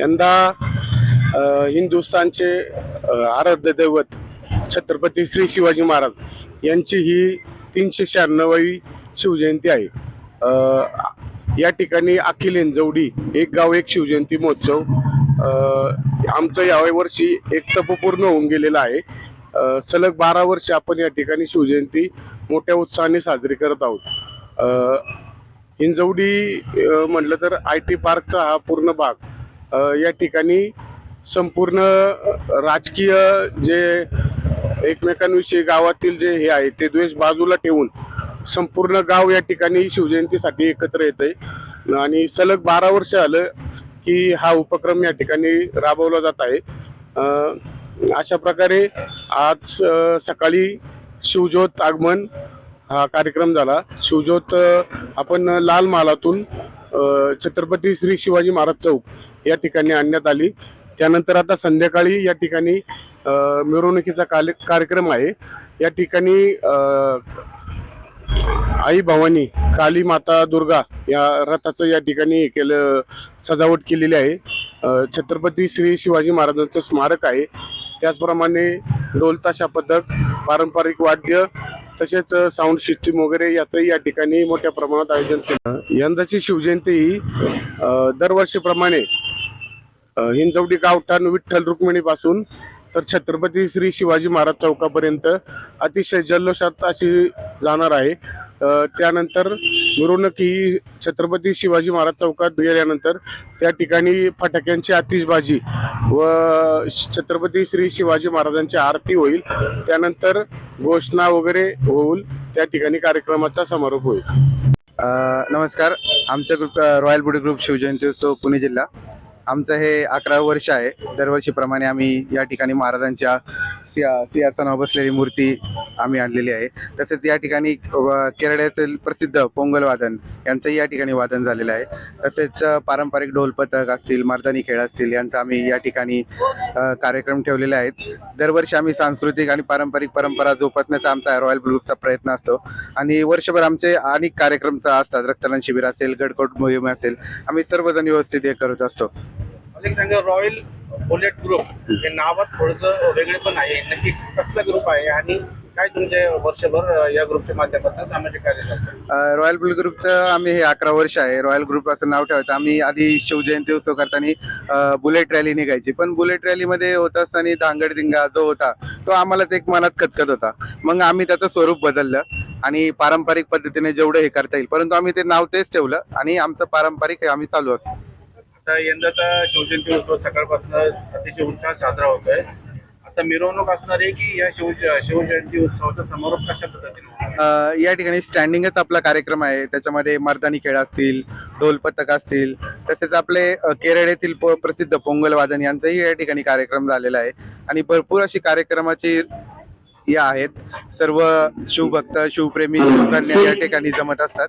यंदा हिंदुस्थानचे आराध्य दैवत छत्रपती श्री शिवाजी महाराज यांची ही 396वी शिवजयंती आहे। या ठिकाणी अखिल हिंजवडी एक गाव एक शिवजयंती महोत्सव आमचं या वर्षी एक टप्प पूर्ण होऊन गेलेला आहे। सलग 12 वर्ष आपण या ठिकाणी शिवजयंती मोठ्या उत्साहाने साजरी करत आहोत। हिंजवडी म्हटलं तर IT पार्कचा हा पूर्ण भाग या ठिकाणी संपूर्ण राजकीय जे एकमेकांविषयी गावातील जे हे आहे ते द्वेष बाजूला ठेवून संपूर्ण गाव या ठिकाणी शिवजयंतीसाठी एकत्र येते आणि सलग 12 वर्ष आलं की हा उपक्रम या ठिकाणी राबवला जात आहे। अशा प्रकारे आज सकाळी शिवज्योत आगमन हा कार्यक्रम झाला। शिवज्योत आपण लाल महालातून छत्रपती श्री शिवाजी महाराज चौक या ठिकाणी आणण्यात आली। त्यानंतर आता संध्याकाळी या ठिकाणी मिरवणुकीचा कार्यक्रम आहे। या ठिकाणी आई भवानी काली माता दुर्गा या रथाचं या ठिकाणी केलं सजावट केलेली आहे। छत्रपती श्री शिवाजी महाराजांचं स्मारक आहे। त्याचप्रमाणे ढोल ताशा पथक पारंपरिक वाद्य तसेच साऊंड सिस्टीम वगैरे याचंही या ठिकाणी मोठ्या प्रमाणात आयोजन केलं। यंदाची शिवजयंती ही दरवर्षीप्रमाणे हिंजवडी गावठाण विठ्ठल रुक्मिणी पासून तर छत्रपती श्री शिवाजी महाराज चौकापर्यंत अतिशय जल्लोषात अशी जाणार आहे। त्यानंतर मिरवणूक ही छत्रपती शिवाजी महाराज चौकात गेल्यानंतर त्या ठिकाणी फटाक्यांची आतिषबाजी व छत्रपती श्री शिवाजी महाराजांची आरती होईल। त्यानंतर घोषणा वगैरे होईल। त्या ठिकाणी कार्यक्रमाचा समारोप होईल। नमस्कार, आमचा ग्रुप रॉयल बुडी ग्रुप शिवजयंती उत्सव पुणे जिल्हा आमचं हे 11वे वर्ष आहे। दरवर्षीप्रमाणे आम्ही या ठिकाणी महाराजांच्या सिंहासनावर बसलेली मूर्ती आम्ही आणलेली आहे। तसेच या ठिकाणी केरळातील प्रसिद्ध पोंगल वादन यांचंही या ठिकाणी वादन झालेलं आहे। तसेच पारंपरिक ढोल पथक असतील, मर्दानी खेळ असतील यांचा आम्ही या ठिकाणी कार्यक्रम ठेवलेले आहेत। दरवर्षी आम्ही सांस्कृतिक आणि पारंपरिक परंपरा जोपासण्याचा आमचा रॉयल ग्रुपचा प्रयत्न असतो आणि वर्षभर आमचे अनेक कार्यक्रम असतात। रक्तदान शिबिर असेल, गडकोट मोहीम असेल, आम्ही सर्वजण व्यवस्थित हे करत असतो। रॉयल बुलेट ग्रुप हे नावात थोडंसं वेगळे पण आहे, नक्की कसला ग्रुप आहे आणि काय तुमचे वर्षभर या ग्रुपच्या माध्यमातून सामाजिक कार्य करतो? रॉयल बुलेट ग्रुपचं आम्ही हे 11 वर्ष आहे। रॉयल ग्रुप असं नाव ठेवायचं। आम्ही आधी शिवजयंती उत्सव करताना बुलेट रॅली निघायची, पण बुलेट रॅलीमध्ये होत असताना धांगडधिंगा जो होता तो आम्हालाच एक मनात खचकत होता। मग आम्ही त्याचं स्वरूप बदललं आणि पारंपरिक पद्धतीने जेवढं हे करता येईल, परंतु आम्ही ते नाव तेच ठेवलं आणि आमचं पारंपरिक हे आम्ही चालू असतो। आता यंदाचा शिवजयंती उत्सव सकाळपासून अतिशय उत्साह साजरा होतोय। आता मिरवणूक असणार आहे की या शिवजयंती उत्सवाचा समारोप कशा पद्धतीने? या ठिकाणी स्टँडिंगच आपला कार्यक्रम आहे। त्याच्यामध्ये मर्दानी खेळ असतील, ढोल पथक असतील, तसेच आपले केरळ येथील प्रसिद्ध पोंगल वादन यांचाही या ठिकाणी कार्यक्रम झालेला आहे आणि भरपूर अशी कार्यक्रमाची या आहेत। सर्व शिवभक्त शिवप्रेमी शिवकन्या या ठिकाणी जमत असतात।